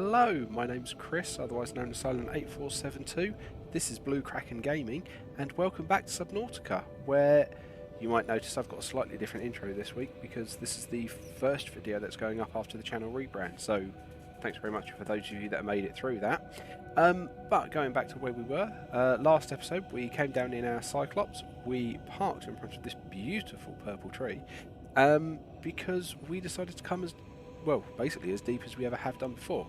Hello, my name's Chris, otherwise known as Silent8472. This is Blue Kraken Gaming, and welcome back to Subnautica, where you might notice I've got a slightly different intro this week because this is the first video that's going up after the channel rebrand, so thanks very much for those of you that made it through that. But going back to where we were, last episode we came down in our Cyclops, we parked in front of this beautiful purple tree, because we decided to come as well, basically as deep as we ever have done before.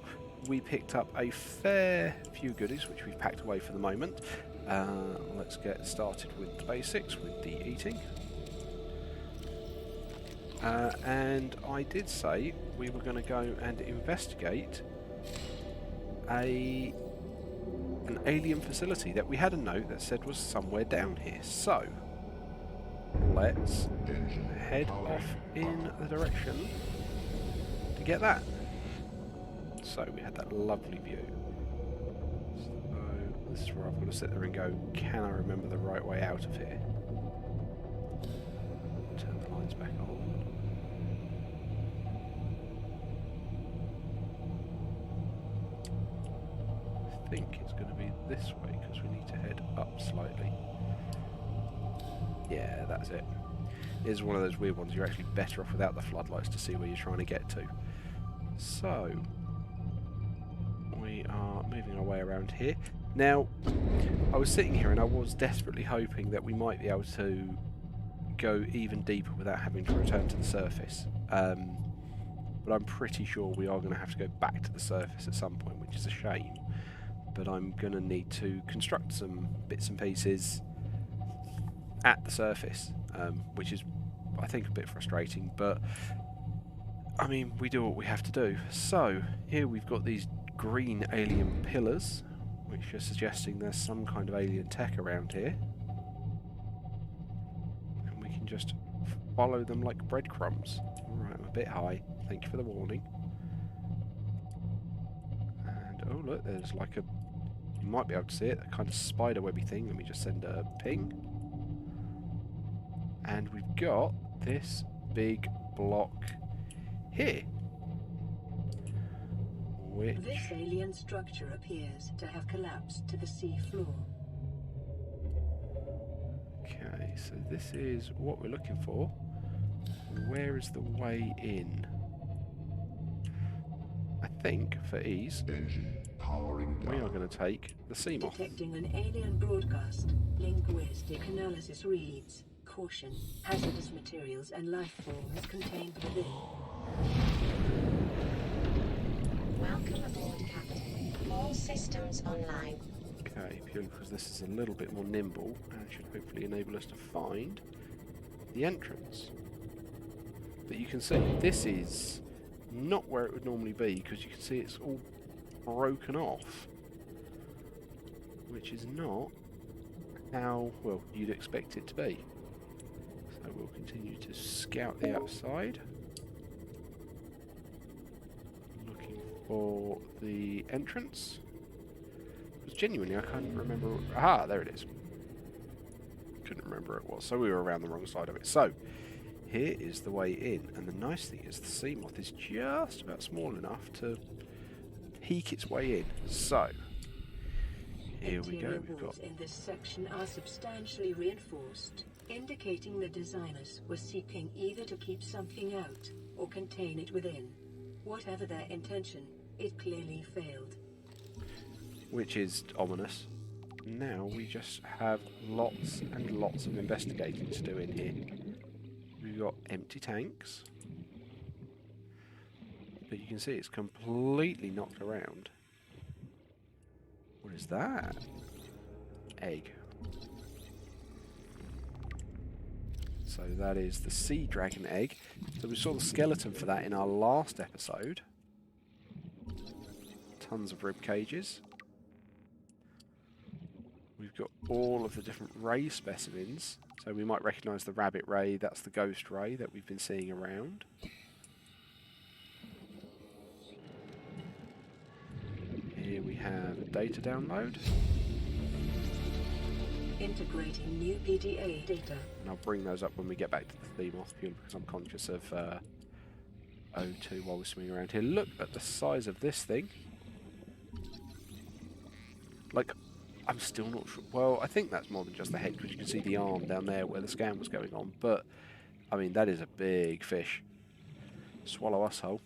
We picked up a fair few goodies, which we've packed away for the moment. Let's get started with the basics, with the eating. And I did say we were going to go and investigate an alien facility that we had a note that said was somewhere down here. So, let's head off in the direction to get that. So we had that lovely view. So this is where I've got to sit there and go, can I remember the right way out of here? Turn the lights back on. I think it's going to be this way because we need to head up slightly. Yeah, that's it. It's one of those weird ones, you're actually better off without the floodlights to see where you're trying to get to. So, we are moving our way around here. Now, I was sitting here and I was desperately hoping that we might be able to go even deeper without having to return to the surface. But I'm pretty sure we are going to have to go back to the surface at some point, which is a shame. But I'm going to need to construct some bits and pieces at the surface, which is, I think, a bit frustrating, but I mean, we do what we have to do. So, here we've got these green alien pillars, which are suggesting there's some kind of alien tech around here. And we can just follow them like breadcrumbs. Alright, I'm a bit high. Thank you for the warning. And, oh look, there's like a... You might be able to see it, a kind of spider-webby thing. Let me just send a ping. And we've got this big block here. This alien structure appears to have collapsed to the sea floor. Okay, so this is what we're looking for. Where is the way in? I think, for ease, we are going to take the sea moth. Detecting an alien broadcast. Linguistic analysis reads, caution, hazardous materials and life forms contained within. Welcome aboard, Captain. All systems online. Okay, purely because this is a little bit more nimble and should hopefully enable us to find the entrance. But you can see this is not where it would normally be because you can see it's all broken off, which is not how, well, you'd expect it to be. So we'll continue to scout the outside, looking for the entrance. Because genuinely I can't remember... Aha, there it is. Couldn't remember where it was, so we were around the wrong side of it. So, here is the way in, and the nice thing is the sea moth is just about small enough to peek its way in. So, here we go. We've got... in this section are substantially reinforced, indicating the designers were seeking either to keep something out or contain it within. Whatever their intention, it clearly failed. Which is ominous. Now we just have lots and lots of investigating to do in here. We've got empty tanks, but you can see it's completely knocked around. What is that? Egg. So that is the sea dragon egg. So we saw the skeleton for that in our last episode. Tons of rib cages. We've got all of the different ray specimens. So we might recognise the rabbit ray, that's the ghost ray that we've been seeing around. Here we have data download. Integrating new PDA data. And I'll bring those up when we get back to the theme off, purely because I'm conscious of O2 while we're swimming around here. Look at the size of this thing. Like, I'm still not sure. Well, I think that's more than just the head, because you can see the arm down there where the scan was going on. But, I mean, that is a big fish. Swallow us whole.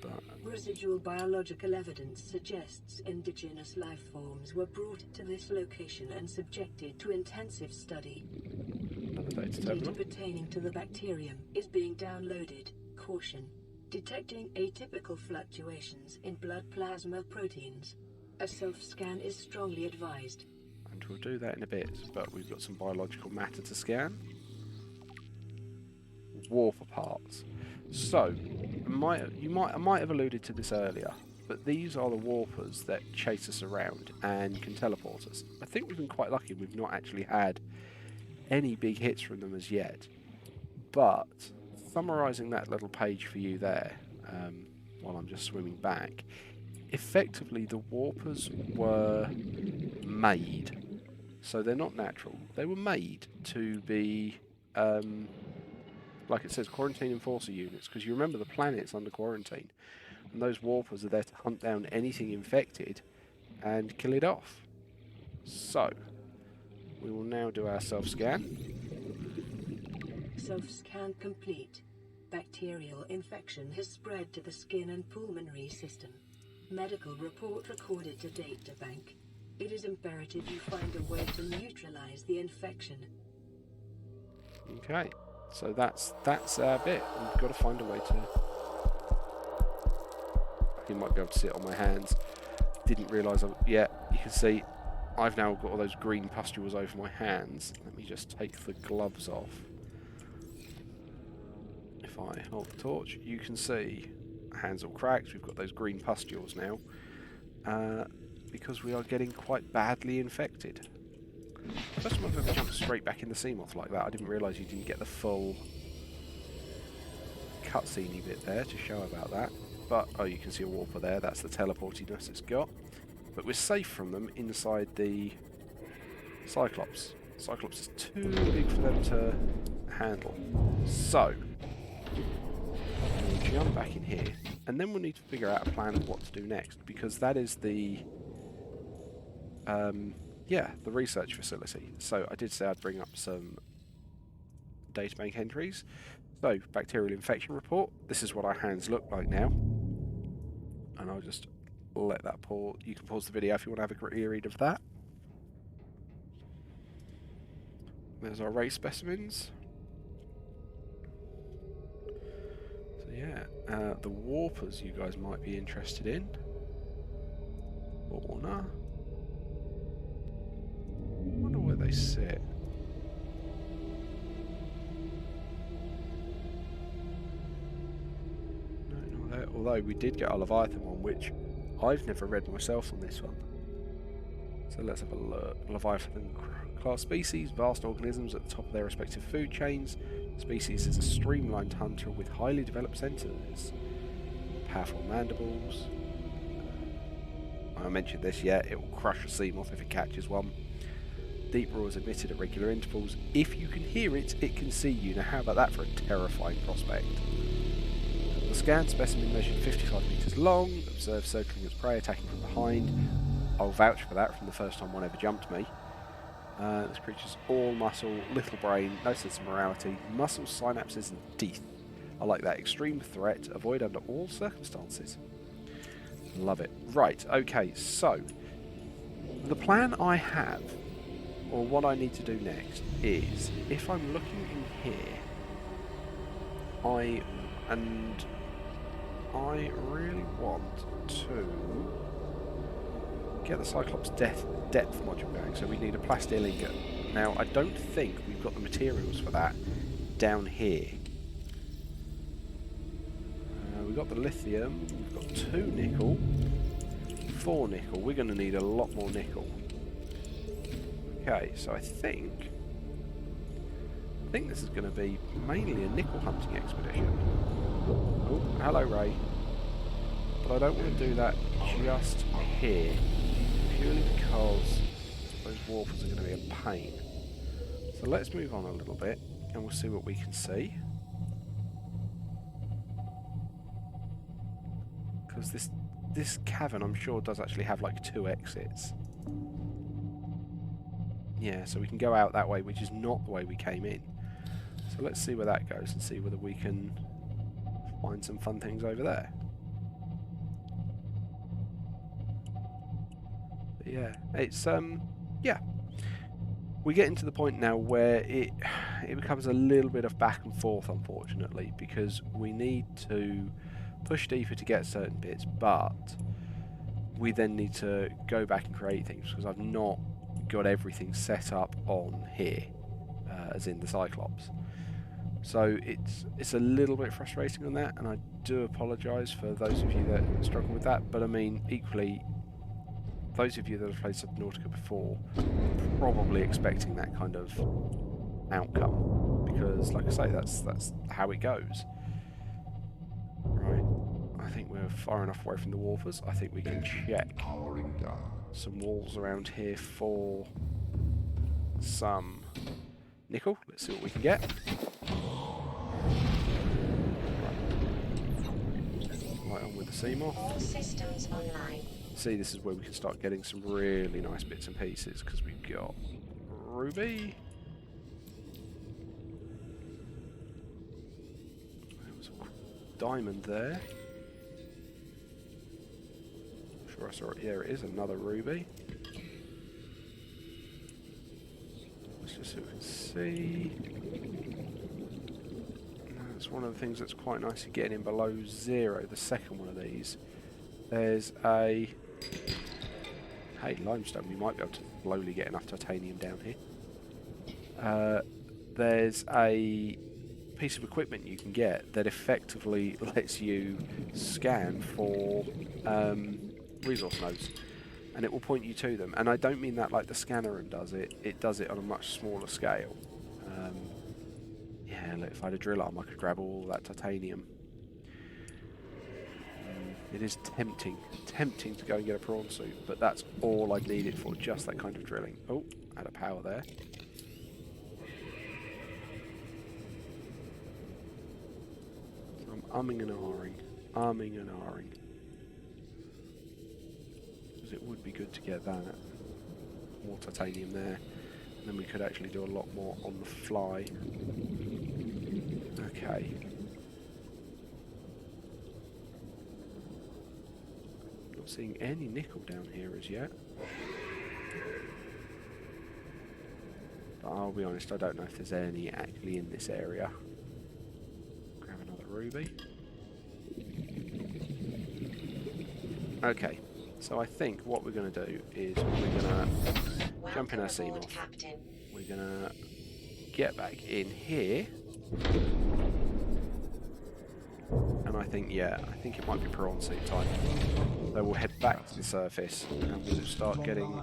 But Residual biological evidence suggests indigenous life forms were brought to this location and subjected to intensive study. another data Data terminal. pertaining to the bacterium is being downloaded. Caution. Detecting atypical fluctuations in blood plasma proteins. A self-scan is strongly advised. And we'll do that in a bit, but we've got some biological matter to scan. Warper parts. So, I might have alluded to this earlier, but these are the warpers that chase us around and can teleport us. I think we've been quite lucky we've not actually had any big hits from them as yet. But, summarising that little page for you there, while I'm just swimming back, effectively the warpers were made. So they're not natural. They were made to be, like it says, quarantine enforcer units, because you remember the planet's under quarantine, and those warpers are there to hunt down anything infected and kill it off. So, we will now do our self-scan. Self-scan complete. Bacterial infection has spread to the skin and pulmonary system. Medical report recorded to databank. It is imperative you find a way to neutralize the infection. Okay, so that's our bit. We've got to find a way to... You might be able to see it on my hands. Didn't realise yeah, you can see I've now got all those green pustules over my hands. Let me just take the gloves off. If I hold the torch, you can see hands all cracked. We've got those green pustules now. Because we are getting quite badly infected. First time I've ever jumped straight back in the Seamoth like that. I didn't realise you didn't get the full cutscene bit there to show about that. But, oh, you can see a warper there. That's the teleportiness it's got. But we're safe from them inside the Cyclops. Cyclops is too big for them to handle. So, we'll jump back in here. And then we'll need to figure out a plan of what to do next. Because that is the... the research facility. So I did say I'd bring up some databank entries. So, bacterial infection report. This is what our hands look like now. And I'll just let that pause. You can pause the video if you want to have a quick read of that. There's our race specimens. So yeah, the warpers you guys might be interested in. Fauna. I wonder where they sit. No, not there. Although we did get a Leviathan one, which I've never read myself on this one. So let's have a look. Leviathan class species, vast organisms at the top of their respective food chains. Species is a streamlined hunter with highly developed senses, powerful mandibles. I mentioned this, yeah, it will crush a Seamoth if it catches one. Deep roars emitted at regular intervals. If you can hear it, it can see you. Now how about that for a terrifying prospect? The scanned specimen measured 55 metres long, observed circling its prey, attacking from behind. I'll vouch for that from the first time one ever jumped me. This creature's all muscle, little brain, no sense of morality, muscles, synapses and teeth. I like that. Extreme threat, avoid under all circumstances. Love it. Right, okay, so the plan I have, or what I need to do next, is if I'm looking in here, I really want to get the Cyclops depth module going, so we need a plastic ingot. Now, I don't think we've got the materials for that down here. We've got the lithium, we've got 2 nickel, 4 nickel. We're going to need a lot more nickel. Okay, so I think this is going to be mainly a nickel hunting expedition. Oh, hello Ray. But I don't want to do that just here, purely because those warpers are going to be a pain. So let's move on a little bit and we'll see what we can see. Because this cavern, I'm sure, does actually have like 2 exits. Yeah, so we can go out that way, which is not the way we came in. So let's see where that goes and see whether we can find some fun things over there. But yeah, it's yeah. We're getting to the point now where it becomes a little bit of back and forth, unfortunately, because we need to push deeper to get certain bits, but we then need to go back and create things, because I've not got everything set up on here, as in the Cyclops. So it's a little bit frustrating on that, and I do apologise for those of you that struggle with that, but I mean, equally, those of you that have played Subnautica before are probably expecting that kind of outcome, because like I say, that's how it goes. Right, I think we're far enough away from the wharfers. I think we can check some walls around here for some nickel. Let's see what we can get. Right on with the Seymour. All systems online. See, this is where we can start getting some really nice bits and pieces, because we've got ruby. There was a diamond there. Sure I saw it. There it is, another ruby. Let's just see what we can see. That's one of the things that's quite nice to getting in below 0, the second one of these. There's a... Hey, limestone, we might be able to slowly get enough titanium down here. There's a piece of equipment you can get that effectively lets you scan for resource nodes, and it will point you to them. And I don't mean that like the scanner room does it, it does it on a much smaller scale. Yeah, look, if I had a drill arm I could grab all that titanium. It is tempting to go and get a prawn suit, but that's all I'd need it for, just that kind of drilling. Oh, had a power there. So I'm umming and ahhing. Because it would be good to get that. More titanium there. And then we could actually do a lot more on the fly. Okay. Seeing any nickel down here as yet. But I'll be honest, I don't know if there's any actually in this area. Grab another ruby. Okay, so I think what we're going to do is we're going to jump in our Seymour. We're going to get back in here. And I think, yeah, I think it might be prawn suit time. So we'll head back to the surface and we'll start getting,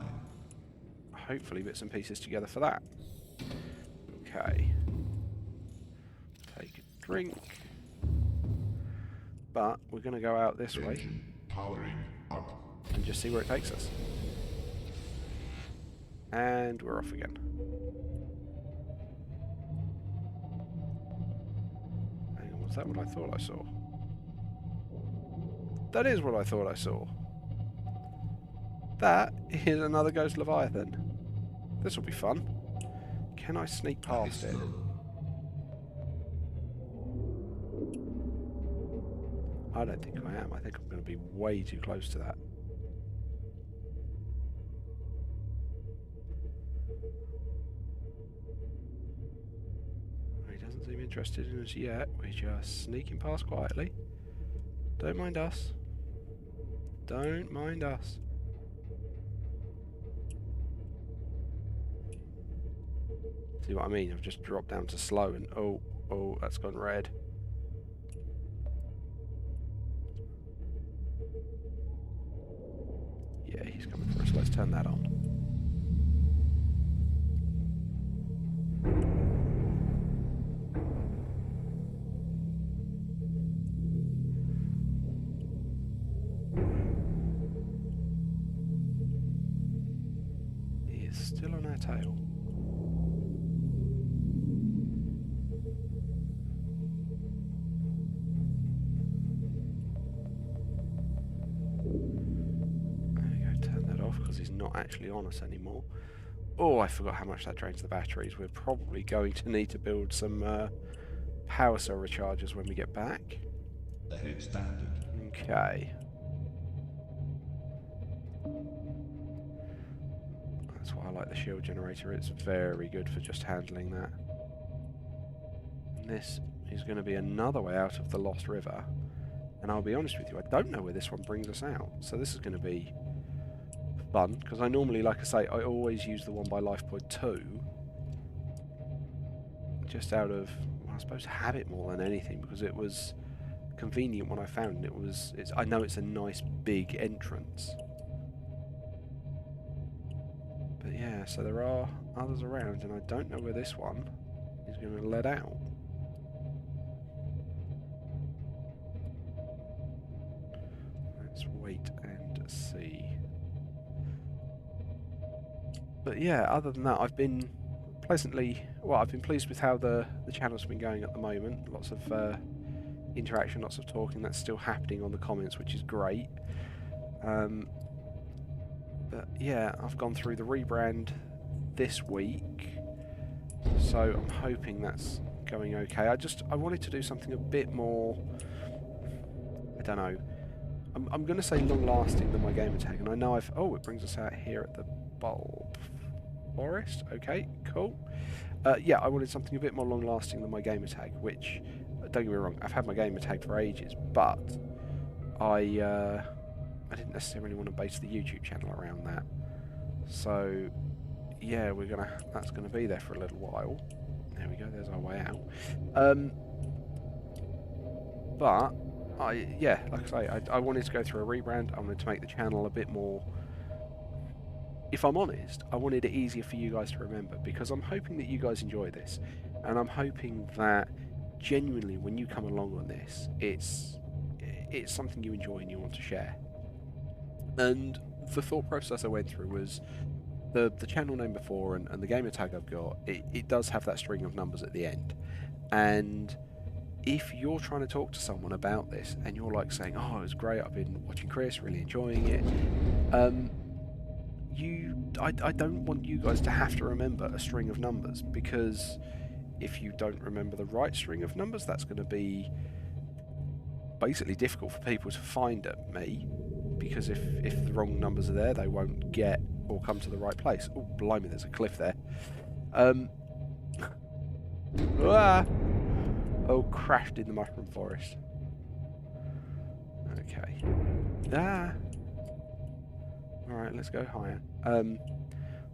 hopefully, bits and pieces together for that. Okay. Take a drink. But we're going to go out this way and just see where it takes us. And we're off again. Hang on, was that what I thought I saw? That is what I thought I saw. That is another Ghost Leviathan. This will be fun. Can I sneak past it? I don't think I am. I think I'm going to be way too close to that. He doesn't seem interested in us yet. We're just sneaking past quietly. Don't mind us. Don't mind us. See what I mean? I've just dropped down to slow and oh, that's gone red. Yeah, he's coming for us. Let's turn that on. He is still on our tail. not actually on us anymore. Oh, I forgot how much that drains the batteries. We're probably going to need to build some power cell rechargers when we get back. Okay. That's why I like the shield generator. It's very good for just handling that. And this is going to be another way out of the Lost River. And I'll be honest with you, I don't know where this one brings us out. So this is going to be fun, because I normally, like I say, I always use the one by Life Point 2. Just out of, well, I suppose, habit more than anything, because it was convenient when I found it. I know it's a nice big entrance. But yeah, so there are others around, and I don't know where this one is going to let out. Let's wait and see. But yeah, other than that, I've been pleased with how the channel's been going at the moment. Lots of interaction, lots of talking. That's still happening on the comments, which is great. But yeah, I've gone through the rebrand this week, so I'm hoping that's going okay. I wanted to do something a bit more, I don't know, I'm going to say long-lasting than my gamer tag, and I know it brings us out here at the bulb forest. Okay, cool. Yeah, I wanted something a bit more long-lasting than my gamer tag, which, don't get me wrong, I've had my gamer tag for ages, but I didn't necessarily want to base the YouTube channel around that. So yeah, that's gonna be there for a little while. There we go, there's our way out. But like I say, I wanted to go through a rebrand. I wanted to make the channel a bit more, if I'm honest, I wanted it easier for you guys to remember, because I'm hoping that you guys enjoy this, and I'm hoping that genuinely when you come along on this, it's something you enjoy and you want to share. And the thought process I went through was the channel name before and the gamer tag I've got, it does have that string of numbers at the end. And if you're trying to talk to someone about this and you're like saying, oh, it was great, I've been watching Chris, really enjoying it, I don't want you guys to have to remember a string of numbers, because if you don't remember the right string of numbers, that's going to be basically difficult for people to find me, because if the wrong numbers are there, they won't get or come to the right place. Oh, blimey, there's a cliff there. Oh, crashed in the mushroom forest. Okay. Alright, let's go higher.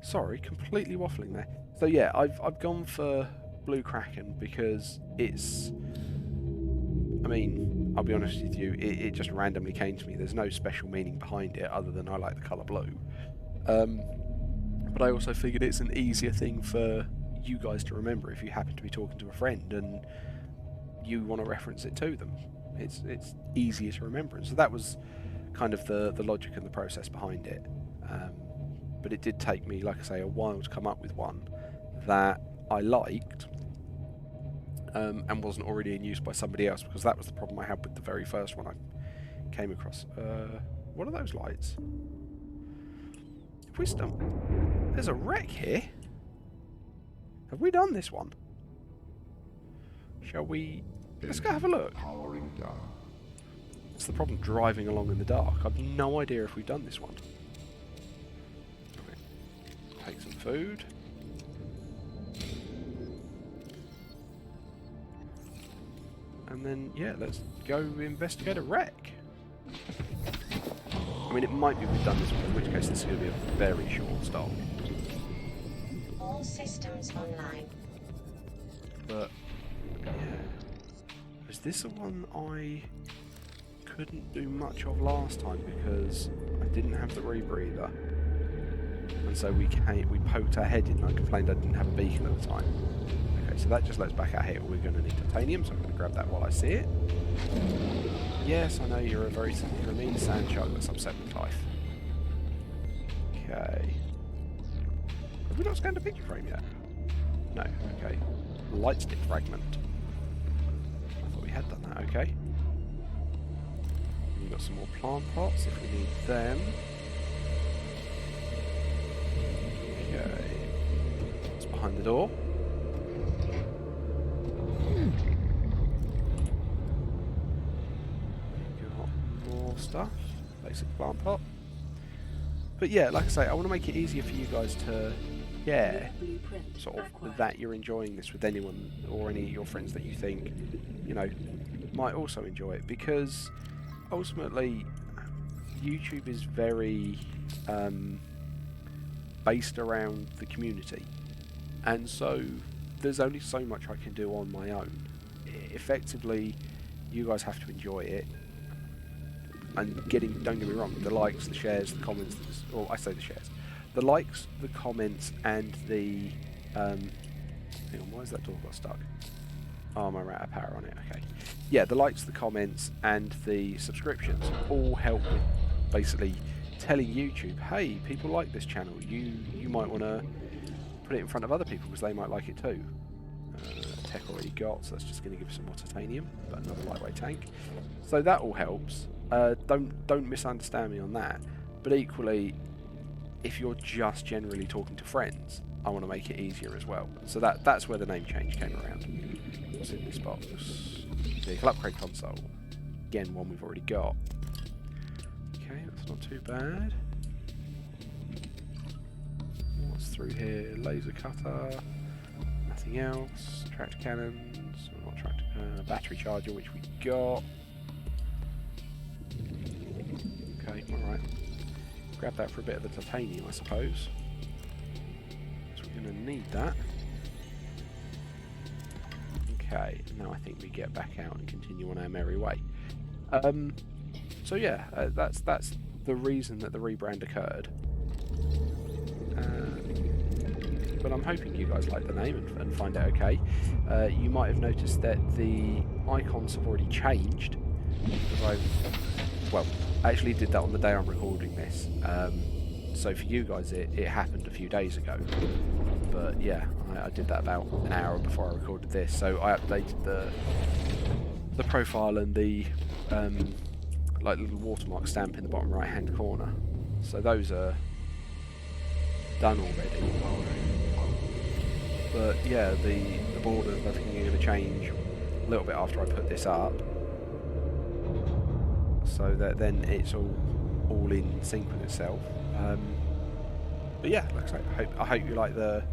Sorry, completely waffling there. So yeah, I've gone for Blue Kraken because it's, I mean, I'll be honest with you, it just randomly came to me. There's no special meaning behind it other than I like the colour blue. But I also figured it's an easier thing for you guys to remember if you happen to be talking to a friend and you want to reference it to them. It's easier to remember. And so that was kind of the logic and the process behind it. But it did take me, like I say, a while to come up with one that I liked and wasn't already in use by somebody else, because that was the problem I had with the very first one I came across. What are those lights? Wisdom. There's a wreck here. Have we done this one? Shall we? Let's go have a look. That's the problem, driving along in the dark. I've no idea if we've done this one. Right. Take some food. And then, yeah, let's go investigate a wreck. I mean, it might be we've done this one, in which case this is going to be a very short stop. All systems online. But, yeah. Is this the one I couldn't do much of last time because I didn't have the rebreather? And so we poked our head in and I complained I didn't have a beacon at the time. Okay, so that just lets back out here. We're going to need titanium, so I'm going to grab that while I see it. Yes, I know you're a mean sand shark that's upset with life. Okay. Have we not scanned a picture frame yet? No, okay. Light stick fragment. I thought we had done that, okay. We've got some more plant pots if we need them. behind the door. Got more stuff. Basic plant pot. But yeah, like I say, I want to make it easier for you guys to share sort of that you're enjoying this with anyone or any of your friends that you think, you know, might also enjoy it, because ultimately YouTube is very based around the community, and so there's only so much I can do on my own. Effectively, you guys have to enjoy it, and don't get me wrong, the likes, the shares, the comments, or I say the shares, the likes, the comments, and the hang on, why has that door got stuck? Oh, I ran out of power on it. Okay, yeah, the likes, the comments, and the subscriptions all help with basically telling YouTube, hey, people like this channel, you might want to put it in front of other people because they might like it too. Tech already got, so that's just going to give us some more titanium, but another lightweight tank. So that all helps. Don't misunderstand me on that. But equally, if you're just generally talking to friends, I want to make it easier as well. So that's where the name change came around. What's in this box? Vehicle upgrade console. Again, one we've already got. Okay, that's not too bad. What's through here? Laser cutter. Nothing else. Tractor cannons. Not tractor. Battery charger, which we got. Okay, alright. Grab that for a bit of the titanium, I suppose. So we're going to need that. Okay, now I think we get back out and continue on our merry way. So yeah, that's the reason that the rebrand occurred. But I'm hoping you guys like the name and find it okay. You might have noticed that the icons have already changed. Well, I actually did that on the day I'm recording this. So for you guys, it happened a few days ago. But yeah, I did that about an hour before I recorded this. So I updated the profile and the like little watermark stamp in the bottom right hand corner. So those are done already. But yeah, the borders, I think, are going to change a little bit after I put this up, so that then it's all in sync with itself. But yeah, like I say, I hope you like the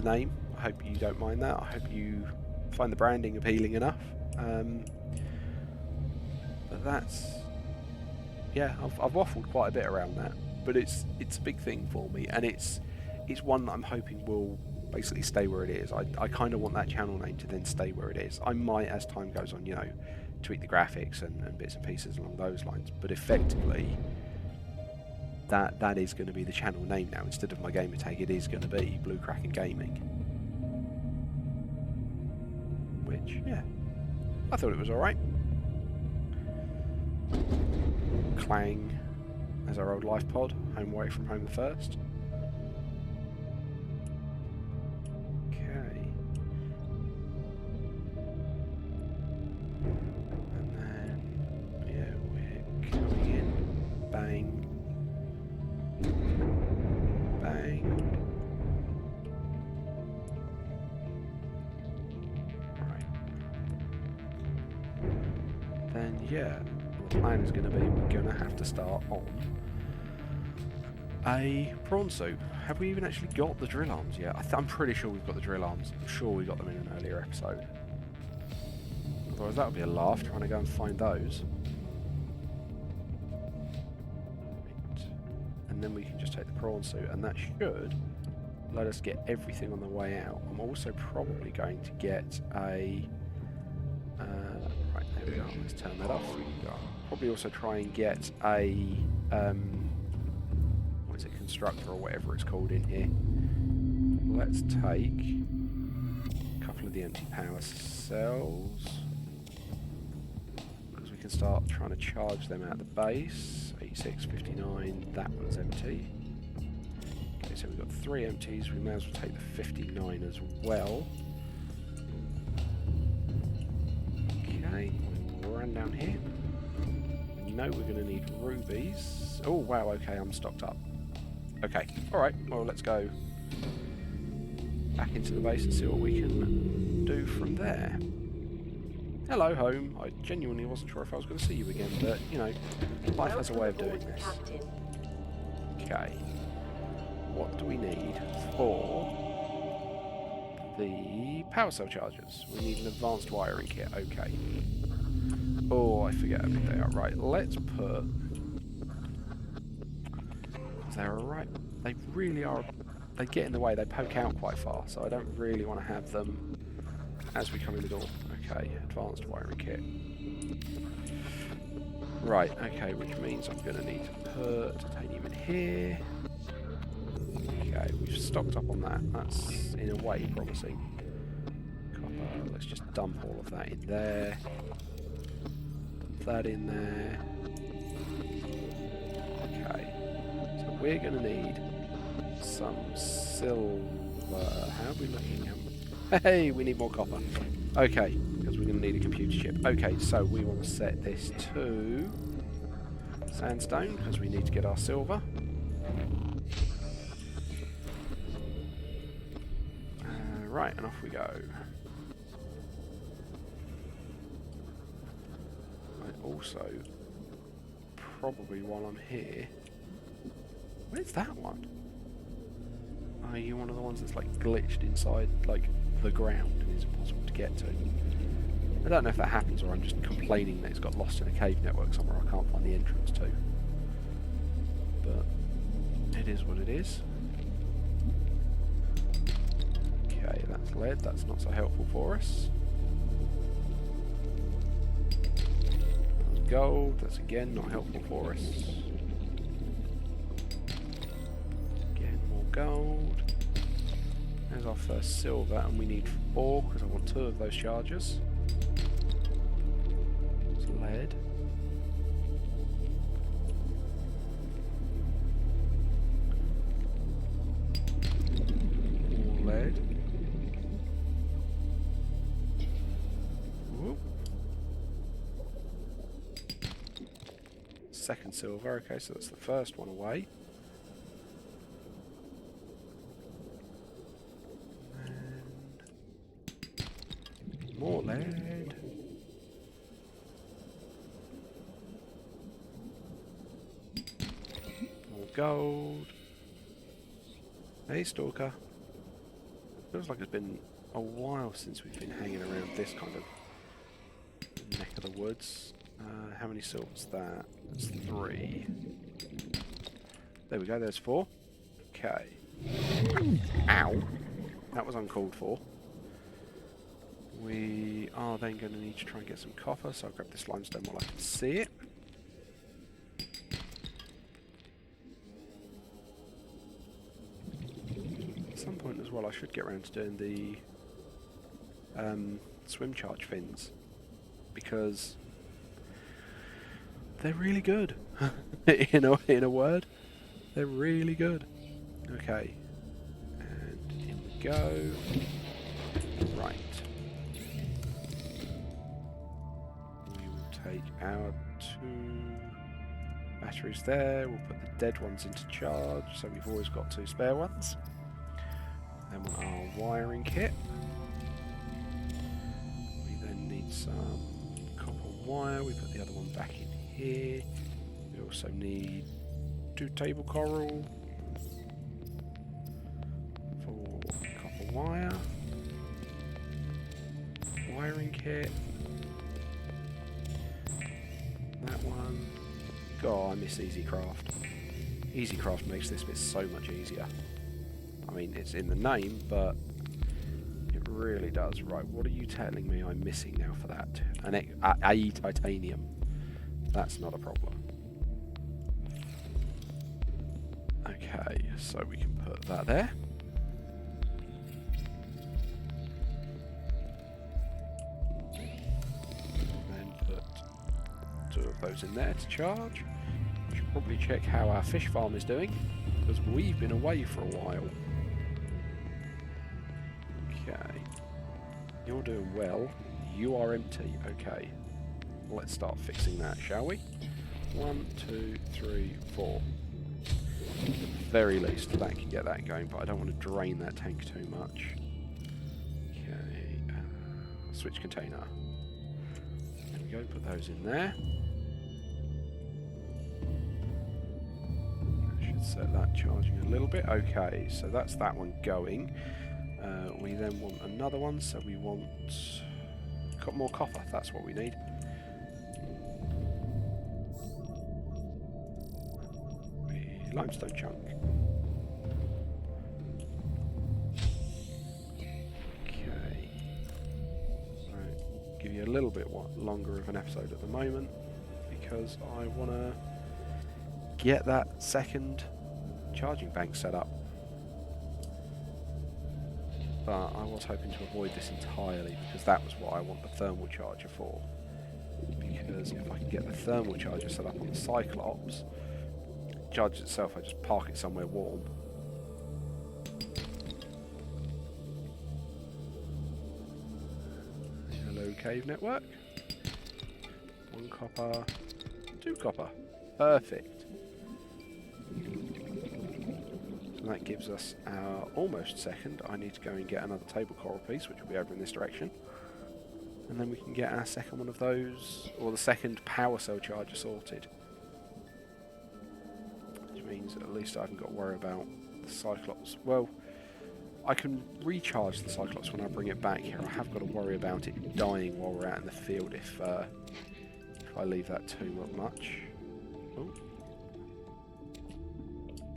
name. I hope you don't mind that. I hope you find the branding appealing enough. But that's, yeah, I've waffled quite a bit around that, but it's a big thing for me, and it's one that I'm hoping will basically stay where it is. I kind of want that channel name to then stay where it is. I might, as time goes on, you know, tweak the graphics and bits and pieces along those lines, but effectively that is going to be the channel name now. Instead of my gamer tag, it is going to be Blue Kraken Gaming, which, yeah, I thought it was alright. Clang as our old life pod, home away from home the first. Okay. And then, yeah, we're coming in. Bang. Bang. Right. Then, yeah, the plan is going to be we're going to have to start on a prawn suit. Have we even actually got the drill arms yet? I'm pretty sure we've got the drill arms. I'm sure we got them in an earlier episode. Otherwise that would be a laugh trying to go and find those. Right. And then we can just take the prawn suit, and that should let us get everything on the way out. I'm also probably going to get a... right, there we are. Let's turn that off. Probably also try and get a... constructor or whatever it's called in here. Let's take a couple of the empty power cells, because we can start trying to charge them out the base. 86, 59, that one's empty. Okay, so we've got 3 empties. We may as well take the 59 as well. Okay, we'll run down here. We know we're going to need rubies. Oh wow, okay, I'm stocked up. Okay, alright, well let's go back into the base and see what we can do from there. Hello, home. I genuinely wasn't sure if I was going to see you again, but, you know, life has a way of doing this. Captain. Okay. What do we need for the power cell chargers? We need an advanced wiring kit. Okay. Oh, I forget how big they are. Right, let's put... They're alright. They really are... They get in the way. They poke out quite far, so I don't really want to have them as we come in the door. Okay, advanced wiring kit. Right, okay, which means I'm going to need to put titanium in here. Okay, we've stocked up on that. That's, in a way, promising. Copper, let's just dump all of that in there. Dump that in there. Okay, so we're going to need some silver. How are we looking? Hey, we need more copper. Okay, because we're going to need a computer chip. Okay, so we want to set this to sandstone, because we need to get our silver. Right, and off we go. I also, probably while I'm here... Where's that one? Oh, you're one of the ones that's like glitched inside like the ground and it's impossible to get to. I don't know if that happens or I'm just complaining that it's got lost in a cave network somewhere I can't find the entrance to. But it is what it is. Okay, that's lead, that's not so helpful for us. That's gold, that's again not helpful for us. Again, more gold. There's our first silver, and we need 4 because I want 2 of those chargers. It's lead. More lead. Whoop. Second silver, okay, so that's the first one away. More lead. More gold. Hey, Stalker. Feels like it's been a while since we've been hanging around this kind of neck of the woods. How many silver's that? That's 3. There we go, there's 4. Okay. Ow. That was uncalled for. We are then going to need to try and get some copper, so I'll grab this limestone while I can see it. At some point as well I should get around to doing the swim charge fins, because they're really good. in a word, they're really good. Okay, and in we go. Right. Take our 2 batteries there, we'll put the dead ones into charge, so we've always got 2 spare ones. Then our wiring kit. We then need some copper wire, we put the other one back in here. We also need 2 table coral for copper wire. Wiring kit. That one. God, I miss EasyCraft. EasyCraft makes this bit so much easier. I mean, it's in the name, but it really does. Right, what are you telling me I'm missing now for that? A titanium. That's not a problem. Okay, so we can put that there. Of those in there to charge. Should probably check how our fish farm is doing, because we've been away for a while. Okay, you're doing well. You are empty. Okay, let's start fixing that, shall we? 1, 2, 3, 4. At the very least, that can get that going, but I don't want to drain that tank too much. switch container. There we go, put those in there. I should set that charging a little bit. Okay, so that's that one going. We then want another one, so we want more copper, that's what we need. Limestone chunk. Okay. Right. Give you a little bit longer of an episode at the moment because I want to get that second charging bank set up. But I was hoping to avoid this entirely because that was what I want the thermal charger for. Because if I can get the thermal charger set up on the Cyclops, charge itself, I just park it somewhere warm. Hello, cave network. 1 copper, 2 copper. Perfect. And that gives us our almost second. I need to go and get another table coral piece, which will be over in this direction. And then we can get our second one of those, or the second power cell charger sorted. Which means at least I haven't got to worry about the Cyclops. Well, I can recharge the Cyclops when I bring it back here. I have got to worry about it dying while we're out in the field if I leave that too much. Oh.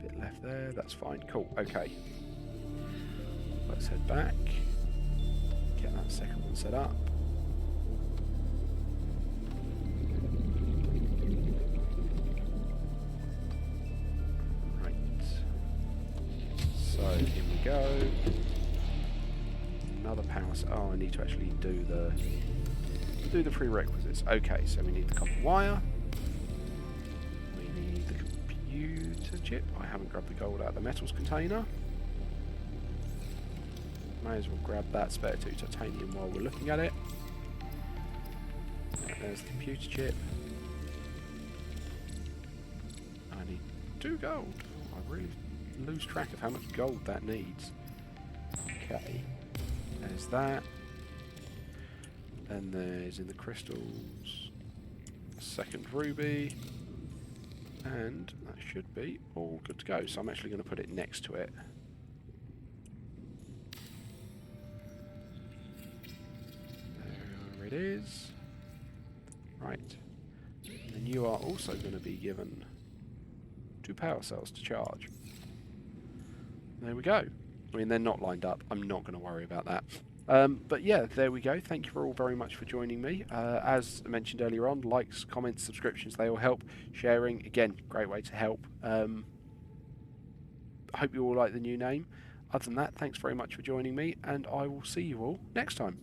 Bit left there, that's fine. Cool, okay. Let's head back. Get that second one set up. So here we go. Another power. Oh, I need to actually do the prerequisites. Okay, so we need the copper wire. We need the computer chip. I haven't grabbed the gold out of the metals container. May as well grab that spare 2 titanium while we're looking at it. Right, there's the computer chip. I need 2 gold. Oh, I really lose track of how much gold that needs. Okay, there's that. Then there's in the crystals second ruby, and that should be all good to go. So I'm actually going to put it next to it. There it is. Right, and you are also going to be given 2 power cells to charge. There we go. I mean, they're not lined up. I'm not going to worry about that. But yeah, there we go. Thank you all very much for joining me. As I mentioned earlier on, likes, comments, subscriptions, they all help. Sharing, again, great way to help. I hope you all like the new name. Other than that, thanks very much for joining me, and I will see you all next time.